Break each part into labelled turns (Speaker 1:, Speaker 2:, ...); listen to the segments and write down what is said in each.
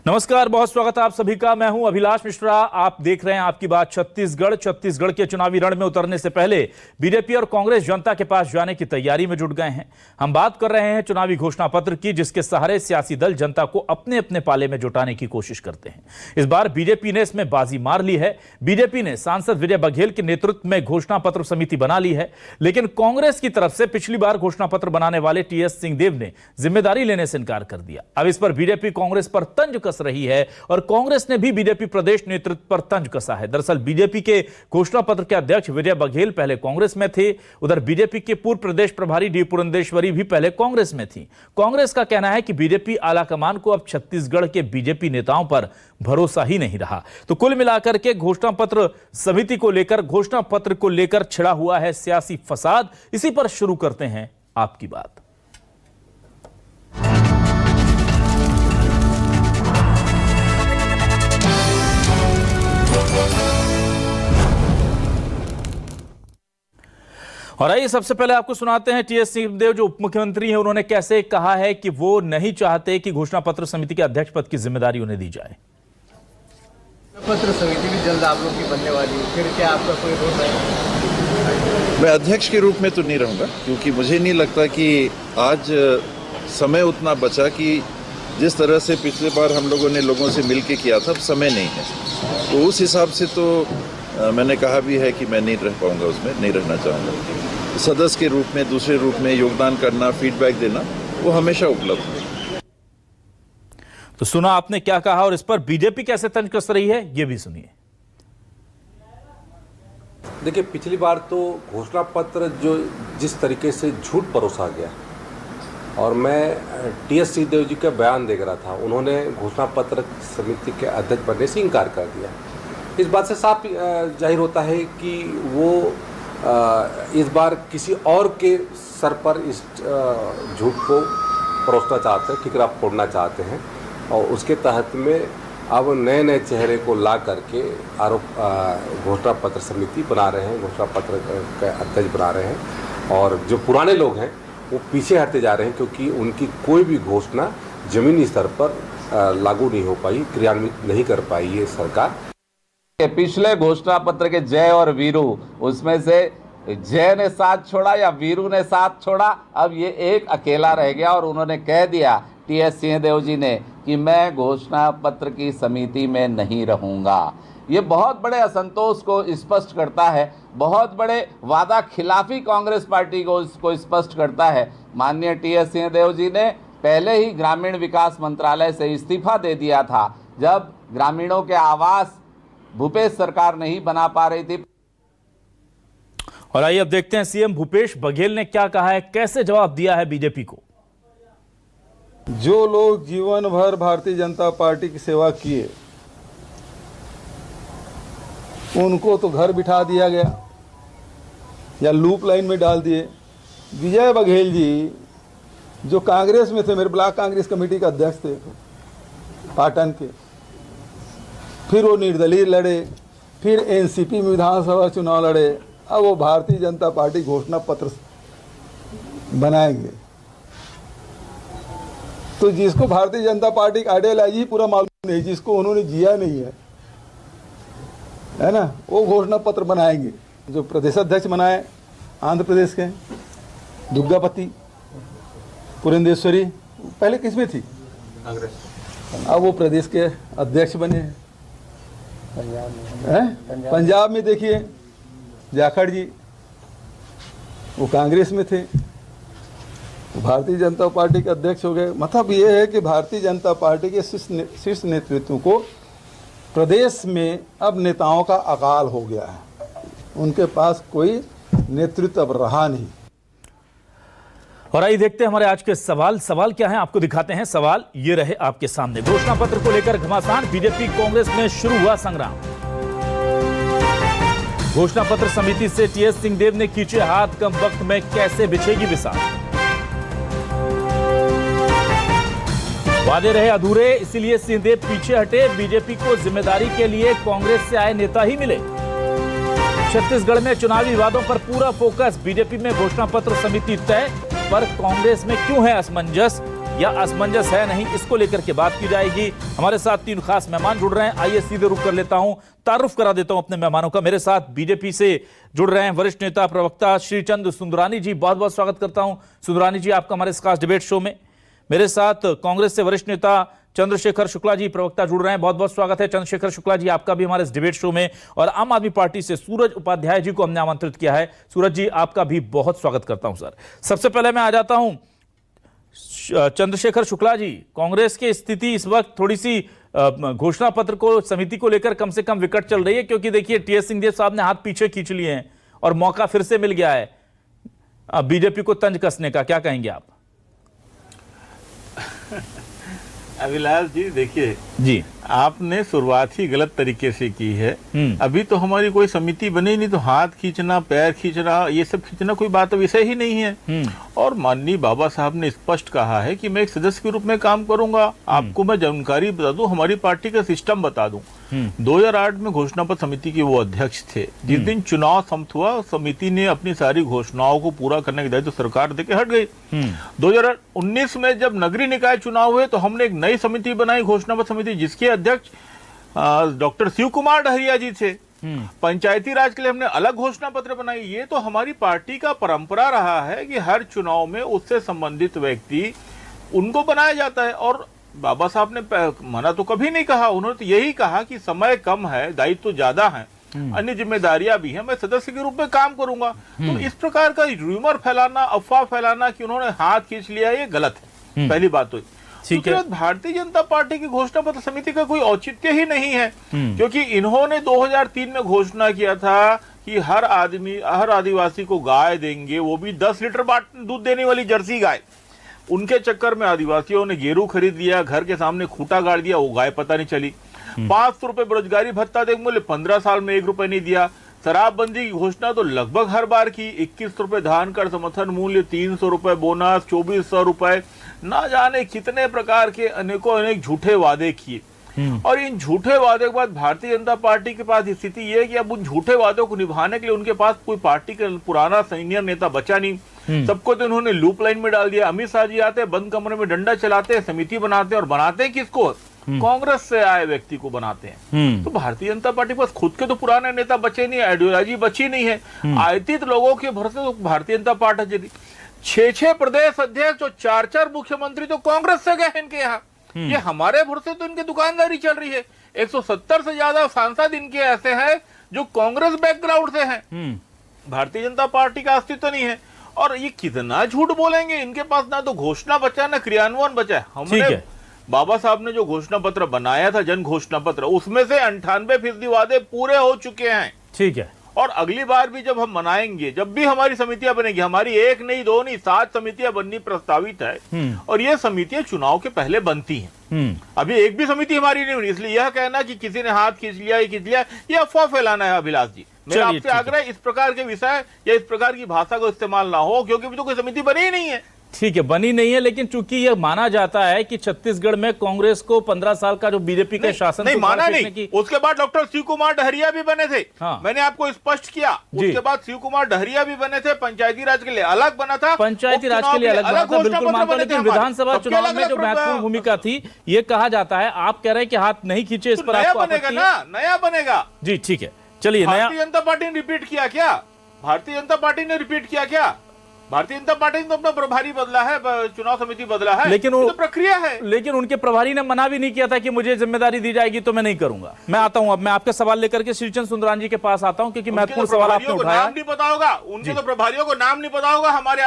Speaker 1: नमस्कार, बहुत स्वागत है आप सभी का। मैं हूं अभिलाष मिश्रा। आप देख रहे हैं आपकी बात छत्तीसगढ़ के चुनावी रण में उतरने से पहले बीजेपी और कांग्रेस जनता के पास जाने की तैयारी में जुट गए हैं। हम बात कर रहे हैं चुनावी घोषणा पत्र की, जिसके सहारे सियासी दल जनता को अपने अपने पाले में जुटाने की कोशिश करते हैं। इस बार बीजेपी ने इसमें बाजी मार ली है। बीजेपी ने सांसद विजय बघेल के नेतृत्व में घोषणा पत्र समिति बना ली है, लेकिन कांग्रेस की तरफ से पिछली बार घोषणा पत्र बनाने वाले टीएस सिंहदेव ने जिम्मेदारी लेने से इनकार कर दिया। अब इस पर बीजेपी कांग्रेस पर तंज कस रही है और कांग्रेस ने भी बीजेपी प्रदेश नेतृत्व पर तंज कसा है। दरअसल बीजेपी के घोषणा पत्र के अध्यक्ष विजय बघेल पहले कांग्रेस में थे। उधर बीजेपी के पूर्व प्रदेश प्रभारी डी पुरंदेश्वरी भी पहले कांग्रेस में थी। कांग्रेस का कहना है कि बीजेपी आलाकमान को अब छत्तीसगढ़ के बीजेपी नेताओं पर भरोसा ही नहीं रहा। तो कुल मिलाकर के घोषणा पत्र समिति को लेकर, घोषणा पत्र को लेकर छिड़ा हुआ है सियासी फसाद। इसी पर शुरू करते हैं आपकी बात। और आइए सबसे पहले आपको सुनाते हैं टीएस सिंहदेव जो उप मुख्यमंत्री हैं, उन्होंने कैसे कहा है कि वो नहीं चाहते कि घोषणा पत्र समिति के अध्यक्ष पद की जिम्मेदारी उन्हें दी जाए।
Speaker 2: पत्र समिति भी जल्द आप लोग की बनने वाली है, फिर क्या आपका कोई रोल है?
Speaker 3: मैं अध्यक्ष के रूप में तो नहीं रहूंगा, क्योंकि मुझे नहीं लगता कि आज समय उतना बचा कि जिस तरह से पिछले बार हम लोगों ने लोगों से मिल के किया था, अब समय नहीं है। तो उस हिसाब से तो मैंने कहा भी है कि मैं नहीं रह पाऊंगा, उसमें नहीं रहना चाहूँगा। सदस्य के रूप में, दूसरे रूप में योगदान करना, फीडबैक देना, वो हमेशा उपलब्ध है।
Speaker 1: तो सुना आपने क्या कहा, और इस पर बीजेपी कैसे तंज कस रही है, ये भी सुनिए।
Speaker 4: देखिए, पिछली बार तो घोषणा पत्र जो जिस तरीके से झूठ परोसा गया, और मैं टीएस सिंहदेव जी का बयान देख रहा था, उन्होंने घोषणा पत्र समिति के अध्यक्ष बनने से इनकार कर दिया। इस बात से साफ जाहिर होता है कि वो इस बार किसी और के सर पर इस झूठ को परोसना चाहते हैं, ठिकरा फोड़ना चाहते हैं, और उसके तहत में अब नए नए चेहरे को ला करके घोषणा पत्र समिति बना रहे हैं, घोषणा पत्र का अध्यक्ष बना रहे हैं। और जो पुराने लोग हैं वो पीछे हटते जा रहे हैं, क्योंकि उनकी कोई भी घोषणा जमीनी स्तर पर लागू नहीं हो पाई, क्रियान्वित नहीं कर पाई ये सरकार।
Speaker 5: पिछले घोषणा पत्र के जय और वीरू, उसमें से जय ने साथ छोड़ा या वीरू ने साथ छोड़ा, अब ये एक अकेला रह गया। और उन्होंने कह दिया टीएस सिंहदेव जी ने कि मैं घोषणा पत्र की समिति में नहीं रहूंगा। ये बहुत बड़े असंतोष को स्पष्ट करता है, बहुत बड़े वादा खिलाफी कांग्रेस पार्टी को इसको स्पष्ट करता है। माननीय टीएस सिंहदेव जी ने पहले ही ग्रामीण विकास मंत्रालय से इस्तीफा दे दिया था, जब ग्रामीणों के आवास भूपेश सरकार नहीं बना पा रही थी।
Speaker 1: और आइए अब देखते हैं सीएम भूपेश बघेल ने क्या कहा है, कैसे जवाब दिया है बीजेपी को।
Speaker 6: जो लोग जीवन भर भारतीय जनता पार्टी की सेवा किए, उनको तो घर बिठा दिया गया या लूप लाइन में डाल दिए। विजय बघेल जी जो कांग्रेस में थे, मेरे ब्लॉक कांग्रेस कमेटी का अध्यक्ष थे पाटन के, फिर वो निर्दलीय लड़े, फिर एनसीपी में विधानसभा चुनाव लड़े, अब वो भारतीय जनता पार्टी घोषणा पत्र बनाएंगे। तो जिसको भारतीय जनता पार्टी का आइडियोलॉजी पूरा मालूम नहीं, जिसको उन्होंने जिया नहीं है ना, वो घोषणा पत्र बनाएंगे। जो प्रदेश अध्यक्ष बनाए आंध्र प्रदेश के दुर्गापति पुरंदेश्वरी, पहले किसमें थी? कांग्रेस। अब वो प्रदेश के अध्यक्ष बने हैं। पंजाब में देखिए जाखड़ जी, वो कांग्रेस में थे, भारतीय जनता पार्टी के अध्यक्ष हो गए। मतलब ये है कि भारतीय जनता पार्टी के शीर्ष नेतृत्व को प्रदेश में अब नेताओं का अकाल हो गया है, उनके पास कोई नेतृत्व अब रहा नहीं।
Speaker 1: और आइए देखते हैं हमारे आज के सवाल क्या है, आपको दिखाते हैं। सवाल ये रहे आपके सामने। घोषणा पत्र को लेकर घमासान, बीजेपी कांग्रेस में शुरू हुआ संग्राम। घोषणा पत्र समिति से टीएस सिंहदेव ने खींचे हाथ, कम वक्त में कैसे बिछेगी बिसात। वादे रहे अधूरे, इसीलिए सिंहदेव पीछे हटे। बीजेपी को जिम्मेदारी के लिए कांग्रेस से आए नेता ही मिले। छत्तीसगढ़ में चुनावी विवादों पर पूरा फोकस, बीजेपी में घोषणा पत्र समिति तय, पर कांग्रेस में क्यों है असमंजस। या असमंजस है नहीं, इसको लेकर के बात की जाएगी। हमारे साथ 3 खास मेहमान जुड़ रहे हैं। आइए सीधे रुक कर लेता हूं, तारुफ करा देता हूं अपने मेहमानों का। मेरे साथ बीजेपी से जुड़ रहे हैं वरिष्ठ नेता प्रवक्ता श्रीचंद सुंदरानी जी, बहुत बहुत स्वागत करता हूं सुंदरानी जी आपका हमारे इस खास डिबेट शो में। मेरे साथ कांग्रेस से वरिष्ठ नेता चंद्रशेखर शुक्ला जी प्रवक्ता जुड़ रहे हैं, बहुत बहुत स्वागत है चंद्रशेखर शुक्ला जी आपका भी हमारे इस डिबेट शो में। और आम आदमी पार्टी से सूरज उपाध्याय जी को हमने आमंत्रित किया है। सूरज जी आपका भी बहुत स्वागत करता हूं सर। सबसे पहले मैं आ जाता हूं चंद्रशेखर शुक्ला जी, कांग्रेस की स्थिति इस वक्त थोड़ी सी घोषणा पत्र को समिति को लेकर कम से कम विकट चल रही है, क्योंकि देखिए टीएस सिंहदेव साहब ने हाथ पीछे खींच लिए हैं और मौका फिर से मिल गया है बीजेपी को तंज कसने का। क्या कहेंगे आप?
Speaker 7: अभिलाष जी देखिए
Speaker 1: जी,
Speaker 7: आपने शुरुआत ही गलत तरीके से की है। अभी तो हमारी कोई समिति बनी नहीं, तो हाथ खींचना, पैर खींचना, ये सब खींचना कोई बात विषय ही नहीं है। और माननीय बाबा साहब ने स्पष्ट कहा है कि मैं एक सदस्य के रूप में काम करूंगा। आपको मैं जानकारी बता दूं, हमारी पार्टी का सिस्टम बता दूं। 2008 में घोषणा पत्र समिति के वो अध्यक्ष थे। जिस दिन चुनाव समाप्त हुआ, समिति ने अपनी सारी घोषणाओं को पूरा करने के दायित्व सरकार देके हट गई। 2019 में जब नगरीय निकाय चुनाव हुए तो हमने एक नई समिति बनाई, घोषणा पत्र समिति, जिसके अध्यक्ष डॉक्टर शिव कुमार डहरिया जी थे। पंचायती राज के लिए हमने अलग घोषणा पत्र बनाई। ये तो हमारी पार्टी का परंपरा रहा है कि हर चुनाव में उससे संबंधित व्यक्ति उनको बनाया जाता है। और बाबा साहब ने मना तो कभी नहीं कहा, उन्होंने तो यही कहा कि समय कम है, दायित्व तो ज्यादा है, अन्य जिम्मेदारियां भी हैं, मैं सदस्य के रूप में काम करूंगा। तो इस प्रकार का रूमर फैलाना, अफवाह फैलाना कि उन्होंने हाथ खींच लिया, ये गलत है। पहली बात तो दूसरी बात, भारतीय जनता पार्टी की घोषणा पत्र समिति का कोई औचित्य ही नहीं है, क्योंकि इन्होंने 2003 में घोषणा किया था कि हर आदिवासी को गाय देंगे, वो भी 10 लीटर दूध देने वाली जर्सी गाय। उनके चक्कर में आदिवासियों ने गेरू खरीद लिया, घर के सामने खूंटा गाड़ दिया, वो गाय पता नहीं चली। 500 रुपए बेरोजगारी भत्ता देंगे बोले, 15 साल में 1 रुपए नहीं दिया। शराबबंदी की घोषणा तो लगभग हर बार की, 21 रुपए धान का समर्थन मूल्य, 300 रुपए बोनस, 2400 रुपए, ना जाने कितने प्रकार के अनेकों अनेक झूठे वादे किए। और इन झूठे वादे के बाद भारतीय जनता पार्टी के पास स्थिति ये है कि अब उन झूठे वादों को निभाने के लिए उनके पास कोई पार्टी का पुराना सीनियर नेता बचा नहीं। सबको तो उन्होंने लूप लाइन में डाल दिया। अमित शाह जी आते हैं, बंद कमरे में डंडा चलाते हैं, समिति बनाते हैं, और बनाते हैं किसको? कांग्रेस से आए व्यक्ति को बनाते हैं। तो भारतीय जनता पार्टी के पास खुद के तो पुराने नेता बचे नहीं, आइडियोलॉजी बची नहीं है। आयतित लोगों के भरोसे तो भारतीय जनता पार्टी जीती। 6 प्रदेश अध्यक्ष और 4 मुख्यमंत्री तो कांग्रेस से गए इनके यहाँ। ये हमारे भरोसे तो इनकी दुकानदारी चल रही है। 170 से ज्यादा सांसद इनके ऐसे हैं जो कांग्रेस बैकग्राउंड से हैं। भारतीय जनता पार्टी का अस्तित्व नहीं है। और ये कितना झूठ बोलेंगे, इनके पास ना तो घोषणा बचा ना क्रियान्वयन बचा है। हमने बाबा साहब ने जो घोषणा पत्र बनाया था, जन घोषणा पत्र, उसमें से 98% वादे पूरे हो चुके हैं।
Speaker 1: ठीक है।
Speaker 7: और अगली बार भी जब हम मनाएंगे, जब भी हमारी समितियां बनेगी, हमारी 1 नहीं 2 नहीं 7 समितियां बननी प्रस्तावित है। और ये समितियां चुनाव के पहले बनती हैं। अभी एक भी समिति हमारी नहीं बनी, इसलिए यह कहना कि किसी ने हाथ खींच लिया, ये अफवाह फैलाना है। अभिलाष जी, मेरा आपसे आग्रह है, इस प्रकार के विषय या इस प्रकार की भाषा का इस्तेमाल ना हो, क्योंकि अभी तो कोई समिति बनी ही नहीं है।
Speaker 1: ठीक है, बनी नहीं है, लेकिन चूंकि यह माना जाता है कि छत्तीसगढ़ में कांग्रेस को 15 साल का जो बीजेपी का शासन
Speaker 7: नहीं माना नहीं। उसके बाद डॉक्टर शिव कुमार डहरिया भी बने थे।
Speaker 1: हाँ।
Speaker 7: मैंने आपको स्पष्ट किया। उसके बाद शिव कुमार डहरिया भी बने थे। पंचायती राज के लिए अलग बना था,
Speaker 1: पंचायती राज के लिए अलग बना था, बिल्कुल मानता हूं। लेकिन विधानसभा चुनाव में जो महत्वपूर्ण भूमिका थी, ये कहा जाता है, आप कह रहे हैं कि हाथ नहीं खींचे, इस पर आपको
Speaker 7: बनेगा ना, नया बनेगा।
Speaker 1: जी ठीक है, चलिए।
Speaker 7: भारतीय जनता पार्टी ने रिपीट किया क्या? भारतीय जनता पार्टी ने रिपीट किया क्या? भारतीय जनता पार्टी ने तो अपना प्रभारी बदला है, चुनाव समिति बदला है,
Speaker 1: लेकिन
Speaker 7: तो प्रक्रिया है।
Speaker 1: लेकिन उनके प्रभारी ने मना भी नहीं किया था कि मुझे जिम्मेदारी दी जाएगी तो मैं नहीं करूंगा। मैं आता हूं, अब मैं आपका सवाल लेकर के श्रीचंद सुंदरानी जी के पास आता हूं, क्योंकि महत्वपूर्ण सवाल आपने उठाया।
Speaker 7: नाम नहीं पता होगा उनके, तो प्रभारियों को नाम नहीं पता होगा। हमारे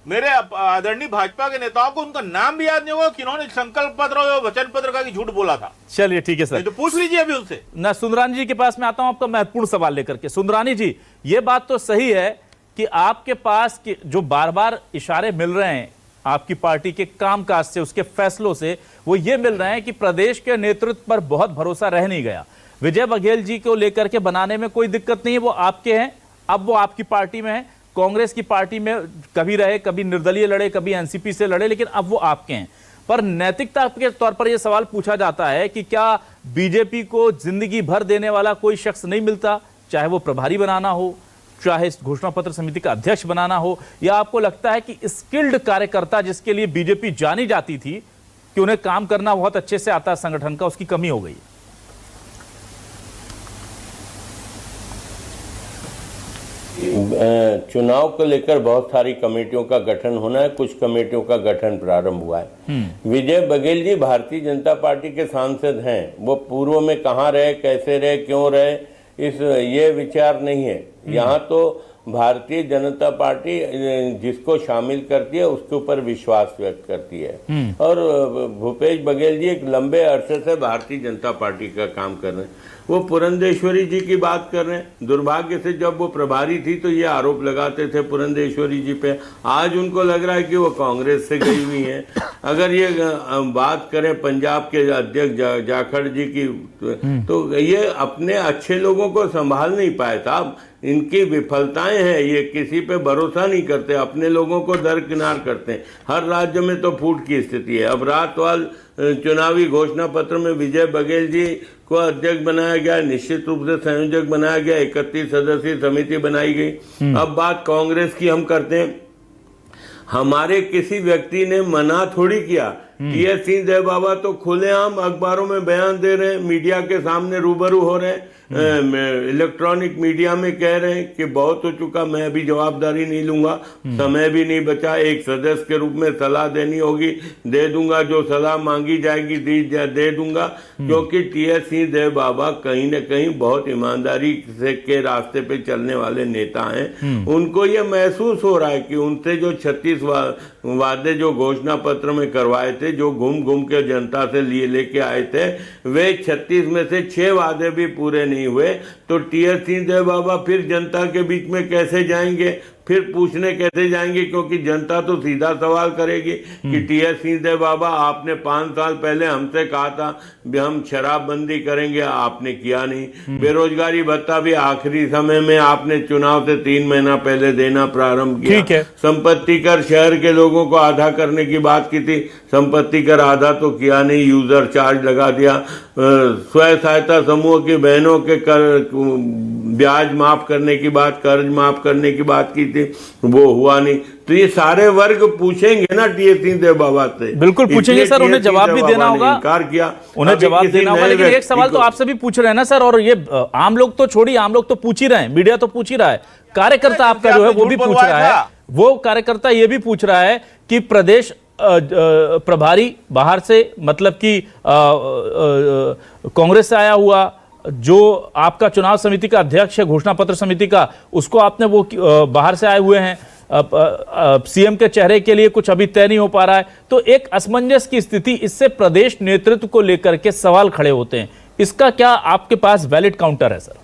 Speaker 7: आदरणीय भाजपा के नेताओं को उनका नाम भी याद नहीं होगा कि उन्होंने संकल्प पत्र और वचन पत्र का झूठ बोला था।
Speaker 1: चलिए ठीक है सर,
Speaker 7: तो पूछ लीजिए अभी उनसे
Speaker 1: ना। सुंदरानी जी के पास मैं आता हूं आपका महत्वपूर्ण सवाल लेकर के। सुंदरानी जी, ये बात तो सही है कि आपके पास जो बार बार इशारे मिल रहे हैं आपकी पार्टी के कामकाज से, उसके फैसलों से, वो ये मिल रहे हैं कि प्रदेश के नेतृत्व पर बहुत भरोसा रह नहीं गया। विजय बघेल जी को लेकर के बनाने में कोई दिक्कत नहीं है, वो आपके हैं, अब वो आपकी पार्टी में है। कांग्रेस की पार्टी में कभी रहे, कभी निर्दलीय लड़े, कभी एनसीपी से लड़े, लेकिन अब वो आपके हैं। पर नैतिकता के तौर पर यह सवाल पूछा जाता है कि क्या बीजेपी को जिंदगी भर देने वाला कोई शख्स नहीं मिलता, चाहे वो प्रभारी बनाना हो, चाहे इस घोषणा पत्र समिति का अध्यक्ष बनाना हो, या आपको लगता है कि स्किल्ड कार्यकर्ता जिसके लिए बीजेपी जानी जाती थी कि उन्हें काम करना बहुत अच्छे से आता है संगठन का, उसकी कमी हो गई?
Speaker 8: चुनाव को लेकर बहुत सारी कमेटियों का गठन होना है, कुछ कमेटियों का गठन प्रारंभ हुआ है। विजय बघेल जी भारतीय जनता पार्टी के सांसद हैं, वो पूर्व में कहाँ रहे, कैसे रहे, क्यों रहे, ये विचार नहीं है। यहाँ तो भारतीय जनता पार्टी जिसको शामिल करती है उसके ऊपर विश्वास व्यक्त करती है। और भूपेश बघेल जी एक लंबे अरसे से भारतीय जनता पार्टी का काम कर रहे हैं। वो पुरंदेश्वरी जी की बात कर रहे हैं। दुर्भाग्य से जब वो प्रभारी थी तो ये आरोप लगाते थे पुरंदेश्वरी जी पे, आज उनको लग रहा है कि वो कांग्रेस से गई हुई हैं। अगर ये बात करें पंजाब के अध्यक्ष जाखड़ जी की, तो ये अपने अच्छे लोगों को संभाल नहीं पाए साहब। इनकी विफलताएं हैं, ये किसी पे भरोसा नहीं करते, अपने लोगों को दरकिनार करते हैं। हर राज्य में तो फूट की स्थिति है। अब रातवाल चुनावी घोषणा पत्र में विजय बघेल जी को अध्यक्ष बनाया गया, निश्चित रूप से संयोजक बनाया गया, 31 सदस्यीय समिति बनाई गई। अब बात कांग्रेस की हम करते हैं। हमारे किसी व्यक्ति ने मना थोड़ी किया। टीएस सिंह देव बाबा तो खुलेआम अखबारों में बयान दे रहे हैं, मीडिया के सामने रूबरू हो रहे हैं, इलेक्ट्रॉनिक मीडिया में कह रहे हैं कि बहुत हो चुका, मैं अभी जवाबदारी नहीं लूंगा, समय भी नहीं बचा, एक सदस्य के रूप में सलाह देनी होगी, दे दूंगा, जो सलाह मांगी जाएगी दे दूंगा। क्योंकि टीएस सिंह देव बाबा कहीं न कहीं बहुत ईमानदारी से के रास्ते पे चलने वाले नेता हैं। उनको ये महसूस हो रहा है कि उनसे जो 36 वादे जो घोषणा पत्र में करवाए थे, जो घूम घूम के जनता से लेके आए थे, वे 36 में से 6 वादे भी पूरे नहीं हुए। तो टीएस सिंह देव बाबा फिर जनता के बीच में कैसे जाएंगे, फिर पूछने कैसे जाएंगे? क्योंकि जनता तो सीधा सवाल करेगी कि टीएस सिंह देव बाबा, आपने 5 साल पहले हमसे कहा था हम शराबबंदी करेंगे, आपने किया नहीं। बेरोजगारी भत्ता भी आखिरी समय में आपने चुनाव से 3 महीना पहले देना प्रारंभ किया।
Speaker 1: ठीक है।
Speaker 8: संपत्ति कर शहर के लोगों को आधा करने की बात की थी, संपत्ति कर आधा तो किया नहीं, यूजर चार्ज लगा दिया। स्वयं सहायता समूह की बहनों के ब्याज माफ करने की बात, कर्ज माफ करने की बात की थी, वो हुआ नहीं। तो ये सारे वर्ग पूछेंगे ना टीएस सिंह देव बाबा से,
Speaker 1: बिल्कुल पूछेंगे सर, उन्हें जवाब भी देना होगा,
Speaker 8: इनकार किया,
Speaker 1: उन्हें जवाब देना होगा। लेकिन एक सवाल तो आपसे भी पूछ रहे हैं ना सर, और ये आम लोग तो छोड़िए, आम लोग तो पूछ ही रहे हैं, मीडिया तो पूछ ही रहा है, कार्यकर्ता आपका जो है वो भी पूछ रहा है, वो कार्यकर्ता ये भी पूछ रहा है कि प्रदेश प्रभारी बाहर से, मतलब कि कांग्रेस से आया हुआ जो आपका चुनाव समिति का अध्यक्ष है, घोषणा पत्र समिति का, उसको आपने वो बाहर से आए हुए हैं, सीएम के चेहरे के लिए कुछ अभी तय नहीं हो पा रहा है, तो एक असमंजस की स्थिति, इससे प्रदेश नेतृत्व को लेकर के सवाल खड़े होते हैं। इसका क्या आपके पास वैलिड काउंटर है सर?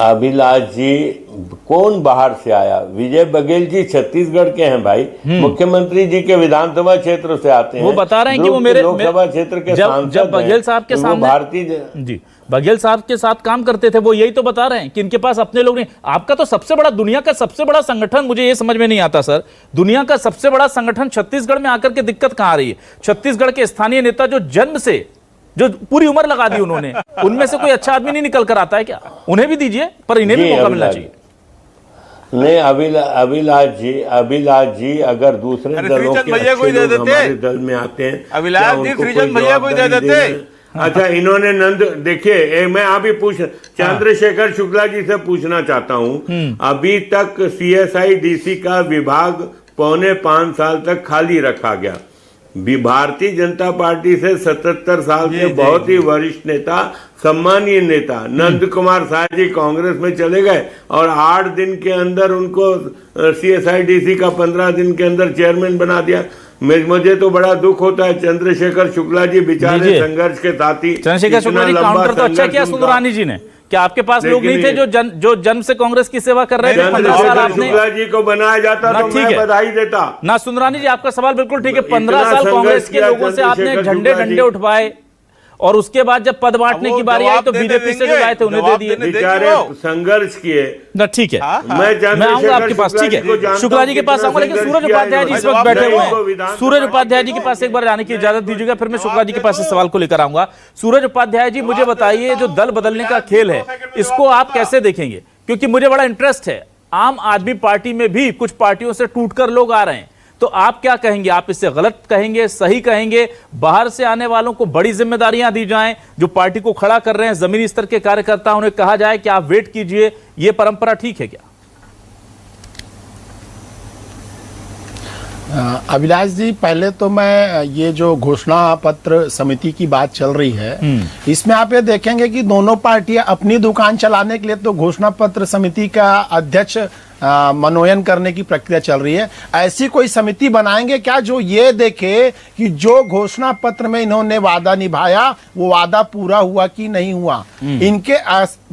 Speaker 8: अभिलाष जी, कौन बाहर से आया? विजय बघेल जी छत्तीसगढ़ के हैं भाई, मुख्यमंत्री जी के विधानसभा क्षेत्र से आते हैं।
Speaker 1: वो बता रहे हैं कि वो मेरे
Speaker 8: लोकसभा क्षेत्र के सांसद
Speaker 1: जब बघेल साहब के सामने
Speaker 8: भारतीय
Speaker 1: जी बघेल साहब के साथ काम करते थे, वो यही तो बता रहे हैं कि इनके पास अपने लोग नहीं। आपका तो सबसे बड़ा, दुनिया का सबसे बड़ा संगठन, मुझे ये समझ में नहीं आता सर, दुनिया का सबसे बड़ा संगठन छत्तीसगढ़ में आकर के दिक्कत कहां आ रही है? छत्तीसगढ़ के स्थानीय नेता जो जन्म से, जो पूरी उम्र लगा दी उन्होंने, उनमें से कोई अच्छा आदमी नहीं निकल कर आता है क्या? उन्हें भी दीजिए, पर इन्हें भी मौका मिलना चाहिए।
Speaker 8: नहीं, अभिलाष जी अगर दूसरे दलों के अच्छे लोग हमारे दल में आते हैं,
Speaker 7: अभिलाष जी श्रीचंद भैया को दे देते।
Speaker 8: अच्छा, इन्होंने मैं अभी चंद्रशेखर शुक्ला जी से पूछना चाहता हूँ, अभी तक CSIDC का विभाग 5.25 साल तक खाली रखा गया। भारतीय जनता पार्टी से 77 साल के बहुत ही वरिष्ठ नेता, सम्मानीय नेता नंद कुमार साय जी कांग्रेस में चले गए और 8 दिन के अंदर उनको CSIDC का 15 दिन के अंदर चेयरमैन बना दिया। मुझे तो बड़ा दुख होता है। चंद्रशेखर शुक्ला जी बेचारे संघर्ष के साथी,
Speaker 1: चंद्रशेखर शुक्ला जी काउंटर तो अच्छा किया सुंदरानी जी ने, क्या आपके पास लोग नहीं थे जो जन्म से कांग्रेस की सेवा कर रहे थे? 15 साल आपने,
Speaker 8: शुक्ला जी को बनाया जाता तो मैं बधाई देता
Speaker 1: ना। सुंदरानी जी, आपका सवाल बिल्कुल ठीक है, 15 साल कांग्रेस के लोगों से आपने झंडे उठवाए और उसके बाद जब पद बांटने की बारी आई तो बीजेपी से जो आए थे उन्हें दे दिए।
Speaker 8: बेचारे संघर्ष किए
Speaker 1: ना ठीक है,
Speaker 8: मैं
Speaker 1: आऊंगा आपके पास, ठीक है, शुक्ला जी के पास आऊंगा, लेकिन सूरज उपाध्याय जी इस वक्त बैठे हुए हैं। सूरज उपाध्याय जी के पास एक बार जाने की इजाजत दीजिएगा, फिर मैं शुक्ला जी के पास इस सवाल को लेकर आऊंगा। सूरज उपाध्याय जी, मुझे बताइए, जो दल बदलने का खेल है इसको आप कैसे देखेंगे? क्योंकि मुझे बड़ा इंटरेस्ट है, आम आदमी पार्टी में भी कुछ पार्टियों से टूटकर लोग आ रहे हैं, तो आप क्या कहेंगे? आप इससे गलत कहेंगे, सही कहेंगे? बाहर से आने वालों को बड़ी जिम्मेदारियां दी जाएं, जो पार्टी को खड़ा कर रहे हैं जमीनी स्तर के कार्यकर्ता, उन्हें कहा जाए कि आप वेट कीजिए, यह परंपरा ठीक है क्या?
Speaker 9: अभिलाष जी, पहले तो मैं ये जो घोषणा पत्र समिति की बात चल रही है, इसमें आप ये देखेंगे कि दोनों पार्टियां अपनी दुकान चलाने के लिए तो घोषणा पत्र समिति का अध्यक्ष मनोनयन करने की प्रक्रिया चल रही है। ऐसी कोई समिति बनाएंगे क्या जो ये देखे कि जो घोषणा पत्र में इन्होंने वादा निभाया वो वादा पूरा हुआ कि नहीं हुआ। इनके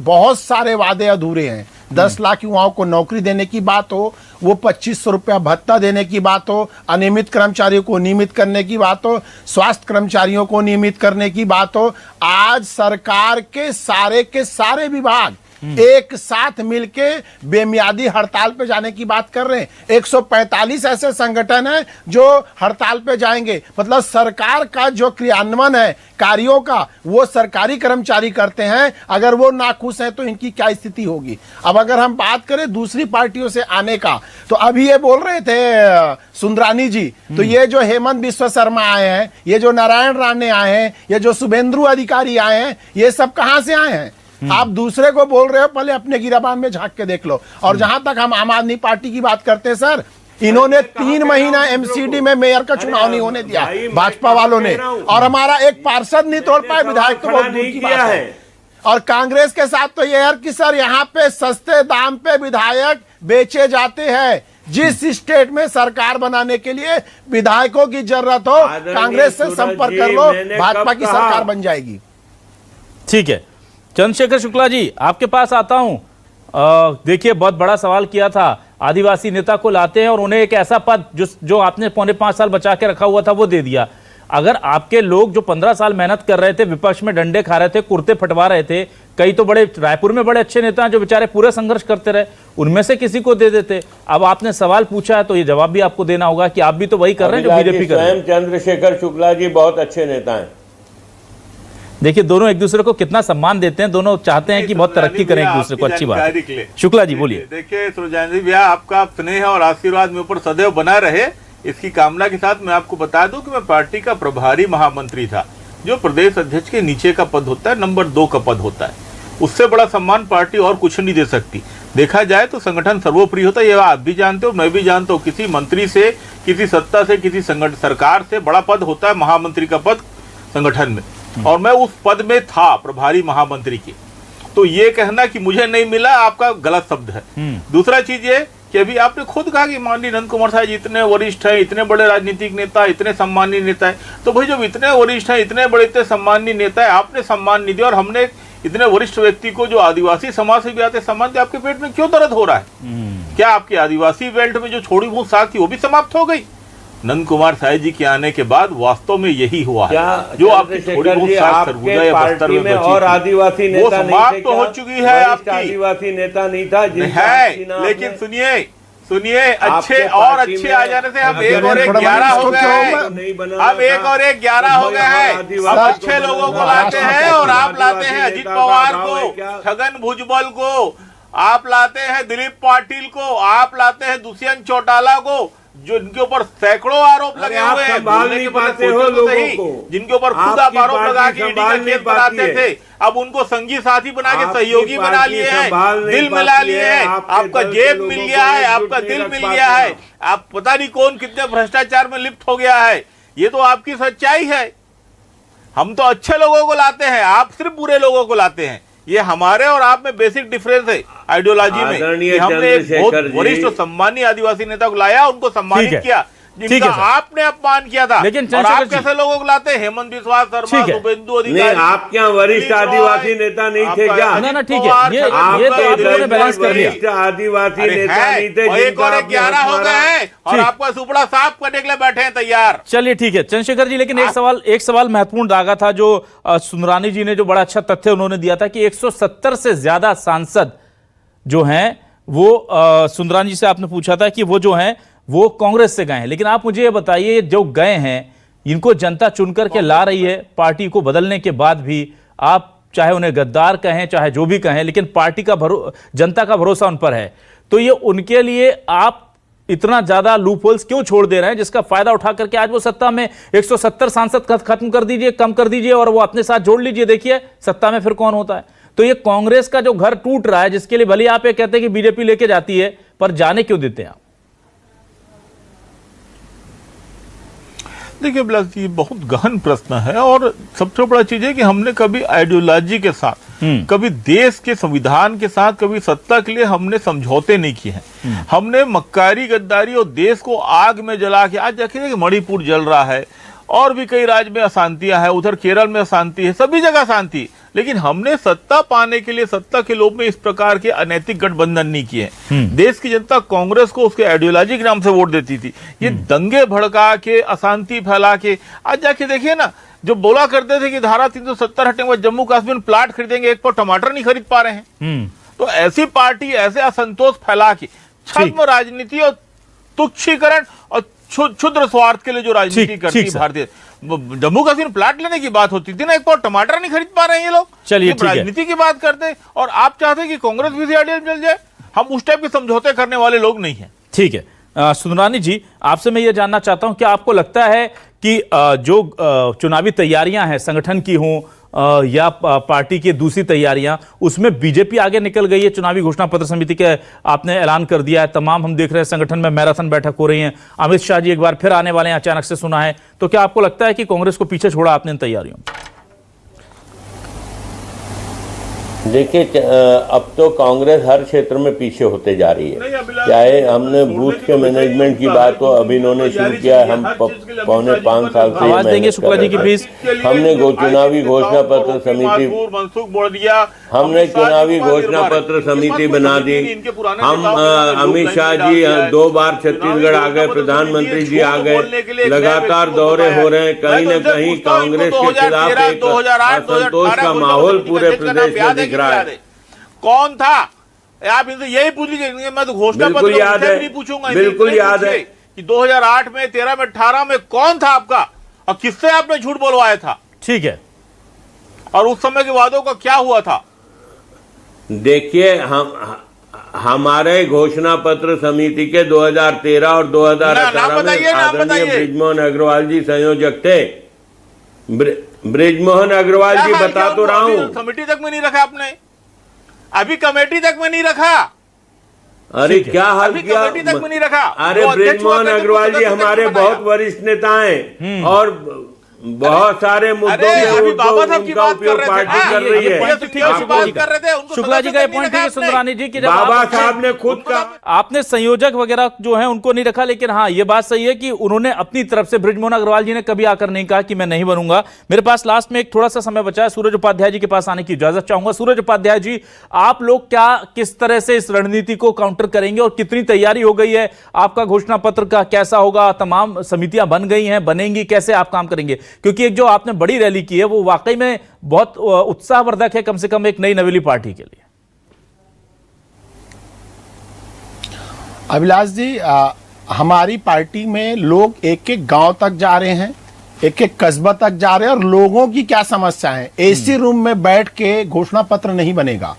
Speaker 9: बहुत सारे वादे अधूरे हैं। 10 लाख युवाओं को नौकरी देने की बात हो, वो 2500 रुपया भत्ता देने की बात हो, अनियमित कर्मचारियों को नियमित करने की बात हो, स्वास्थ्य कर्मचारियों को नियमित करने की बात हो, आज सरकार के सारे विभाग एक साथ मिलके बेमियादी हड़ताल पे जाने की बात कर रहे हैं। 145 ऐसे संगठन हैं जो हड़ताल पे जाएंगे। मतलब सरकार का जो क्रियान्वयन है कार्यों का, वो सरकारी कर्मचारी करते हैं। अगर वो नाखुश हैं तो इनकी क्या स्थिति होगी। अब अगर हम बात करें दूसरी पार्टियों से आने का, तो अभी ये बोल रहे थे सुंदरानी जी, तो ये जो हेमंत बिश्व शर्मा आए हैं, ये जो नारायण राणे आए हैं, ये जो शुभेंदु अधिकारी आए हैं, ये सब कहां से आए हैं? आप दूसरे को बोल रहे हो, पहले अपने गिराबान में झांक के देख लो। और जहां तक हम आम आदमी पार्टी की बात करते हैं सर, इन्होंने 3 महीना एमसीडी में मेयर का चुनाव नहीं होने दिया भाजपा वालों ने, और हमारा एक पार्षद नहीं तोड़ पाए, विधायक तो बहुत दूर की बात है। और कांग्रेस के साथ तो यह है कि सर यहाँ पे सस्ते दाम पे विधायक बेचे जाते हैं। जिस स्टेट में सरकार बनाने के लिए विधायकों की जरूरत हो, कांग्रेस से संपर्क कर लो, भाजपा की सरकार बन जाएगी।
Speaker 1: ठीक है, चंद्रशेखर शुक्ला जी आपके पास आता हूं। देखिए, बहुत बड़ा सवाल किया था, आदिवासी नेता को लाते हैं और उन्हें एक ऐसा पद जो आपने 4.5 साल बचा के रखा हुआ था वो दे दिया। अगर आपके लोग जो 15 साल मेहनत कर रहे थे, विपक्ष में डंडे खा रहे थे, कुर्ते फटवा रहे थे, कई तो बड़े रायपुर में बड़े अच्छे नेता हैं जो बेचारे पूरे संघर्ष करते रहे, उनमें से किसी को दे देते। अब आपने सवाल पूछा है तो ये जवाब भी आपको देना होगा कि आप भी तो वही कर रहे हैं जो बीजेपी कर रहे हैं।
Speaker 8: चंद्रशेखर शुक्ला जी बहुत अच्छे नेता हैं।
Speaker 1: देखिए, दोनों एक दूसरे को कितना सम्मान देते हैं, दोनों चाहते हैं कि बहुत तरक्की करें एक दूसरे को। अच्छी बात। शुक्ला जी बोलिए।
Speaker 7: देखिए सुरजान जी भैया, आपका स्नेह और आशीर्वाद मेरे ऊपर सदैव बना रहे, इसकी कामना के साथ मैं आपको बता दूं कि मैं पार्टी का प्रभारी महामंत्री था, जो प्रदेश अध्यक्ष के नीचे का पद होता है, नंबर 2 का पद होता है। उससे बड़ा सम्मान पार्टी और कुछ नहीं दे सकती। देखा जाए तो संगठन सर्वोपरि होता है, ये आप भी जानते हो, मैं भी जानता हूँ। किसी मंत्री से, किसी सत्ता से, किसी सरकार से बड़ा पद होता है महामंत्री का पद संगठन में, और मैं उस पद में था, प्रभारी महामंत्री की। तो ये कहना कि मुझे नहीं मिला, आपका गलत शब्द है। दूसरा चीज ये कि अभी आपने खुद कहा कि माननीय नंद कुमार साहब जी इतने वरिष्ठ हैं, इतने बड़े राजनीतिक नेता, इतने सम्मानीय नेता है, तो भाई जब इतने वरिष्ठ हैं, इतने बड़े, इतने सम्मानीय नेता है, आपने सम्मान नहीं दिया और हमने इतने वरिष्ठ व्यक्ति को जो आदिवासी समाज से भी आते सम्मान दिया, आपके पेट में क्यों दर्द हो रहा है? क्या आपकी आदिवासी बेल्ट में जो छोड़ी बहुत साख थी वो भी समाप्त हो गई? नंद कुमार साहब जी के आने के बाद वास्तव में यही हुआ है, जो आपकी थोड़ी बहुत साख सरगुजा या बस्तर में बची
Speaker 8: और आदिवासी
Speaker 7: वो समाप्त तो हो चुकी है आपकी।
Speaker 8: आदिवासी नेता नहीं था
Speaker 7: है, लेकिन सुनिए अच्छे और अच्छे आ जाने से हम 1 और 1 11 हो गए हैं। अब 1 और 1 11 हो गए हैं। अब अच्छे लोगों को लाते हैं और आप लाते हैं अजित पवार को, छगन भुजबल को, आप लाते हैं दिलीप पाटिल को, आप लाते हैं दुष्यंत चौटाला को, जो इनके ऊपर सैकड़ों आरोप लगे हुए हैं, जिनके ऊपर खुद आप आरोप लगा के ईडी का केस बनाते थे, अब उनको संगी साथी बना के सहयोगी बना लिए हैं, दिल मिला लिए हैं, आपका जेब मिल गया है, आपका दिल मिल गया है, आप पता नहीं कौन कितने भ्रष्टाचार में लिप्त हो गया है। ये तो आपकी सच्चाई है। हम तो अच्छे लोगों को लाते हैं, आप सिर्फ बुरे लोगों को लाते हैं। ये हमारे और आप में बेसिक डिफरेंस है आइडियोलॉजी में। हमने एक बहुत वरिष्ठ सम्मानीय आदिवासी नेता को लाया, उनको सम्मानित किया,
Speaker 1: ठीक
Speaker 7: जिनका
Speaker 1: है सर।
Speaker 7: आपने अपमान किया था।
Speaker 1: लेकिन
Speaker 7: और
Speaker 1: चंद्रशेखर
Speaker 7: आप
Speaker 1: जी-
Speaker 7: कैसे लोगों को लाते हैं? हेमंत बिस्वा शर्मा,
Speaker 1: ठीक है।
Speaker 7: शुभेंदु
Speaker 8: नहीं,
Speaker 7: अधिकारी,
Speaker 8: आप क्या वरिष्ठ
Speaker 7: दिलीप
Speaker 8: आदिवासी
Speaker 7: रॉय,
Speaker 8: नेता नहीं थे
Speaker 7: आपका
Speaker 8: क्या?
Speaker 1: ना, ना,
Speaker 7: अजित
Speaker 1: ठीक है।
Speaker 7: पवार,
Speaker 1: ये
Speaker 7: छगन
Speaker 1: तो आप
Speaker 7: भुजबल,
Speaker 1: लोगों ने बैलेंस कर लिया।
Speaker 8: वरिष्ठ आदिवासी
Speaker 7: अरे
Speaker 8: नेता
Speaker 7: है,
Speaker 8: नहीं थे
Speaker 7: और एक
Speaker 8: जिनका
Speaker 7: और
Speaker 8: आपने
Speaker 7: 11 हो
Speaker 8: हक
Speaker 7: गए
Speaker 8: मारा।
Speaker 7: हैं और
Speaker 1: ठीक।
Speaker 7: आपका सुपड़ा साफ करने के लिए बैठे हैं तैयार।
Speaker 1: चलिए ठीक है चंद्रशेखर जी, लेकिन एक सवाल महत्वपूर्ण दागा था जो सुंदरानी जी ने जो बड़ा अच्छा तथ्य उन्होंने दिया था कि 170 से ज्यादा सांसद जो हैं वो सुंदरानी जी से आपने पूछा था कि वो जो हैं वो कांग्रेस से गए हैं, लेकिन आप मुझे ये बताइए जो गए हैं इनको जनता चुन करके ला रही है पार्टी को बदलने के बाद भी, आप चाहे उन्हें गद्दार कहें चाहे जो भी कहें, लेकिन पार्टी का जनता का भरोसा उन पर है, तो ये उनके लिए आप इतना ज्यादा लूप होल्स क्यों छोड़ दे रहे हैं जिसका फायदा उठा करके आज वो सत्ता में 170 सांसद खत्म कर दीजिए, कम कर दीजिए और वो अपने साथ जोड़ लीजिए, देखिए सत्ता में फिर कौन होता है। तो ये कांग्रेस का जो घर टूट रहा है जिसके लिए भले आप ये कहते हैं कि बीजेपी लेके जाती है, पर जाने क्यों देते हैं आप?
Speaker 7: देखिए बिलास जी, ये बहुत गहन प्रश्न है और सबसे बड़ा चीज है कि हमने कभी आइडियोलॉजी के साथ, कभी देश के संविधान के साथ, कभी सत्ता के लिए हमने समझौते नहीं किए हैं। हमने मक्कारी गद्दारी और देश को आग में जला के, आज देखिए कि मणिपुर जल रहा है और भी कई राज्य में अशांतियां है, उधर केरल में अशांति है, सभी जगह शांति, लेकिन हमने सत्ता पाने के लिए, सत्ता के लोभ में इस प्रकार के अनैतिक गठबंधन नहीं किए। देश की जनता कांग्रेस को उसके आइडियोलॉजी के नाम से वोट देती थी। ये दंगे भड़का के, अशांति फैला के, आज जाके देखिए ना, जो बोला करते थे कि धारा 370 हटने के बाद जम्मू कश्मीर में प्लाट खरीदेंगे, एक पर टमाटर नहीं खरीद पा रहे हैं। तो ऐसी पार्टी ऐसे असंतोष फैला के छद्म राजनीति और तुच्छीकरण और क्षुद्र स्वार्थ के लिए जो राजनीति करती है भारतीय, जम्मू कश्मीर प्लाट लेने की बात होती थी ना, एक बार टमाटर नहीं खरीद पा रहे हैं ये लोग।
Speaker 1: चलिए ठीक है।
Speaker 7: राजनीति की बात करते और आप चाहते हैं कि कांग्रेस भी आइडियल चल जाए। हम उस टाइप के समझौते करने वाले लोग नहीं हैं।
Speaker 1: ठीक है सुंदरानी जी, आपसे मैं ये जानना चाहता हूं कि आपको लगता है कि जो चुनावी तैयारियां हैं संगठन की हों या पार्टी की दूसरी तैयारियां, उसमें बीजेपी आगे निकल गई है? चुनावी घोषणा पत्र समिति के आपने ऐलान कर दिया है, तमाम हम देख रहे हैं संगठन में मैराथन बैठक हो रही है, अमित शाह जी एक बार फिर आने वाले हैं, अचानक से सुना है, तो क्या आपको लगता है कि कांग्रेस को पीछे छोड़ा आपने इन तैयारियों में?
Speaker 8: देखिए, अब तो कांग्रेस हर क्षेत्र में पीछे होते जा रही है। चाहे हमने बूथ के मैनेजमेंट की बात हो, अभी इन्होंने शुरू किया, हम पौने 5 साल से
Speaker 1: आवाज देंगे शुक्ला जी की प्लीज।
Speaker 8: हमने चुनावी घोषणा पत्र समिति, हमने चुनावी घोषणा पत्र समिति बना दी। हम अमित शाह जी 2 बार छत्तीसगढ़ आ गए, प्रधानमंत्री जी आ गए, लगातार दौरे हो रहे हैं। कहीं न कहीं कांग्रेस के खिलाफ एक असंतोष का माहौल पूरे प्रदेश में दिख रहा है।
Speaker 7: कौन था? आप इनसे यही पूछ लीजिए, मैं तो घोषणा
Speaker 8: बिल्कुल
Speaker 7: पत्र
Speaker 8: याद है,
Speaker 7: नहीं पूछूंगा।
Speaker 8: बिल्कुल याद है
Speaker 7: कि 2008 में, 13 में, 18 में कौन था आपका और किससे आपने झूठ बोलवाया था?
Speaker 1: ठीक है,
Speaker 7: और उस समय के वादों का क्या हुआ था?
Speaker 8: देखिए, हमारे घोषणा पत्र समिति के 2013 और 2018 में आदरणीय बृजमोहन अग्रवाल जी संयोजक थे। बृजमोहन अग्रवाल जी, बता तो रहा हूँ।
Speaker 7: कमेटी तक में नहीं रखा आपने, अभी कमेटी तक में नहीं रखा।
Speaker 8: अरे क्या हाल
Speaker 7: अभी
Speaker 8: किया,
Speaker 7: कमेटी तक में नहीं रखा।
Speaker 8: अरे बृजमोहन अग्रवाल जी हमारे बहुत वरिष्ठ नेता हैं और बहुत सारे मुद्दों में उनका उपयोग पार्टी कर रही है।
Speaker 1: शुक्ला जी का ये पॉइंट है कि सुंदरानी जी की
Speaker 8: बाबा साहब ने खुद कहा,
Speaker 1: आपने संयोजक वगैरह जो है उनको नहीं रखा, लेकिन हाँ ये बात सही है कि उन्होंने अपनी तरफ से, बृजमोहन अग्रवाल जी ने कभी आकर नहीं कहा कि मैं नहीं बनूंगा। मेरे पास लास्ट में एक थोड़ा सा समय बचा है, सूरज उपाध्याय जी के पास आने की इजाजत चाहूंगा। सूरज उपाध्याय जी, आप लोग क्या किस तरह से इस रणनीति को काउंटर करेंगे और कितनी तैयारी हो गई है? आपका घोषणा पत्र का कैसा होगा? तमाम समितियां बन गई हैं, बनेंगी, कैसे आप काम करेंगे? क्योंकि एक जो आपने बड़ी रैली की है वो वाकई में बहुत उत्साहवर्धक है, कम से कम एक नई नवेली पार्टी के लिए।
Speaker 9: अभिलाष जी, हमारी पार्टी में लोग एक एक गांव तक जा रहे हैं, एक एक कस्बा तक जा रहे हैं और लोगों की क्या समस्या है, एसी रूम में बैठ के घोषणा पत्र नहीं बनेगा।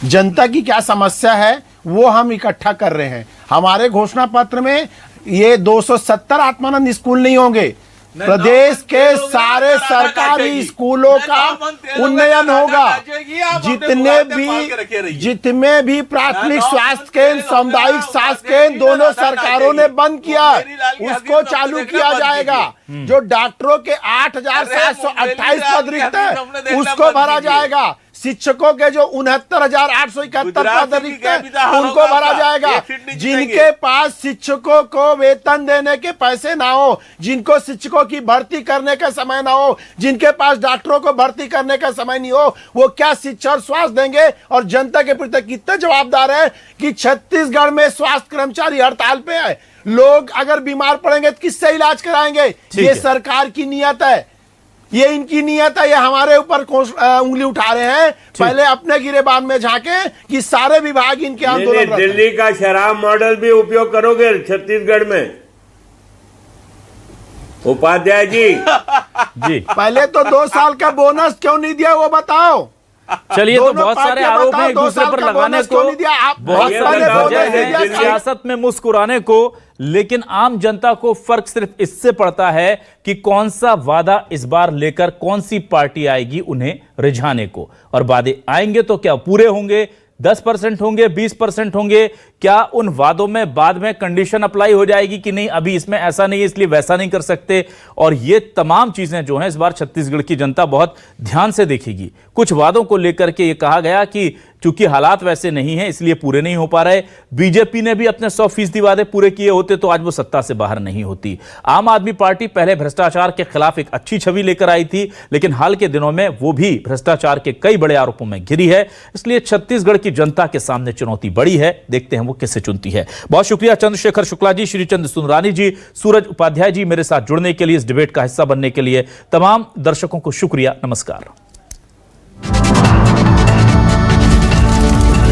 Speaker 9: जनता की क्या समस्या है वो हम इकट्ठा कर रहे हैं। हमारे घोषणा पत्र में ये 270 आत्मानंद स्कूल नहीं होंगे, प्रदेश के सारे सरकारी स्कूलों का उन्नयन होगा। जितने भी प्राथमिक स्वास्थ्य केंद्र, सामुदायिक स्वास्थ्य केंद्र दोनों सरकारों ने बंद किया, उसको चालू किया जाएगा। जो डॉक्टरों के 8,728 पद रिक्त है उसको भरा जाएगा। शिक्षकों के जो 69,871
Speaker 7: गुजरात
Speaker 9: पद
Speaker 7: की
Speaker 9: रिक्त
Speaker 7: क्या विधा
Speaker 9: हैं, उनको
Speaker 7: होगा
Speaker 9: भरा
Speaker 7: आपका?
Speaker 9: जाएगा।
Speaker 7: एक सीट नहीं जीतेंगे।
Speaker 9: जिनके पास शिक्षकों को वेतन देने के पैसे ना हो, जिनको शिक्षकों की भर्ती करने का समय ना हो, जिनके पास डॉक्टरों को भर्ती करने का समय नहीं हो, वो क्या शिक्षा और स्वास्थ्य देंगे? और जनता के प्रति कितने जवाबदार है कि छत्तीसगढ़ में स्वास्थ्य कर्मचारी हड़ताल पे है। लोग अगर बीमार पड़ेंगे तो किससे इलाज कराएंगे? ये
Speaker 1: है।
Speaker 9: सरकार की नीयत है, ये इनकी नीयत है। ये हमारे ऊपर उंगली उठा रहे हैं। पहले अपने गिरेबान में झांके कि सारे विभाग इनके आंदोलन।
Speaker 8: दिल्ली का शराब मॉडल भी उपयोग करोगे छत्तीसगढ़ में, उपाध्याय जी?
Speaker 1: जी
Speaker 9: पहले तो 2 साल का बोनस क्यों नहीं दिया वो बताओ।
Speaker 1: चलिए, तो
Speaker 9: दोनों
Speaker 1: बहुत सारे
Speaker 9: पार्टियां
Speaker 1: आरोप
Speaker 9: बताओ,
Speaker 1: हैं एक
Speaker 9: 2
Speaker 1: दूसरे
Speaker 9: साल
Speaker 1: पर
Speaker 9: का
Speaker 1: लगाने
Speaker 9: बोनस
Speaker 1: को।
Speaker 9: क्यों नहीं दिया? आप
Speaker 1: बहुत
Speaker 8: ये
Speaker 1: सारी
Speaker 8: तो दावा
Speaker 1: वजह
Speaker 8: है,
Speaker 1: है
Speaker 8: दिल्ली-
Speaker 1: सियासत में मुस्कुराने को, लेकिन आम जनता को फर्क सिर्फ इससे पड़ता है कि कौन सा वादा इस बार लेकर कौन सी पार्टी आएगी उन्हें रिझाने को। और वादे आएंगे तो क्या पूरे होंगे? 10% होंगे, 20% होंगे? क्या उन वादों में बाद में कंडीशन अप्लाई हो जाएगी कि नहीं, अभी इसमें ऐसा नहीं है इसलिए वैसा नहीं कर सकते? और ये तमाम चीजें जो हैं इस बार छत्तीसगढ़ की जनता बहुत ध्यान से देखेगी। कुछ वादों को लेकर के ये कहा गया कि चूंकि हालात वैसे नहीं हैं इसलिए पूरे नहीं हो पा रहे। बीजेपी ने भी अपने 100% वादे पूरे किए होते तो आज वो सत्ता से बाहर नहीं होती। आम आदमी पार्टी पहले भ्रष्टाचार के खिलाफ एक अच्छी छवि लेकर आई थी, लेकिन हाल के दिनों में वो भी भ्रष्टाचार के कई बड़े आरोपों में घिरी है। इसलिए छत्तीसगढ़ की जनता के सामने चुनौती बड़ी है। देखते हैं वो किसे चुनती है। बहुत शुक्रिया चंद्रशेखर शुक्ला जी, श्रीचंद सुंदरानी जी, सूरज उपाध्याय जी मेरे साथ जुड़ने के लिए, इस डिबेट का हिस्सा बनने के लिए। तमाम दर्शकों को शुक्रिया। नमस्कार।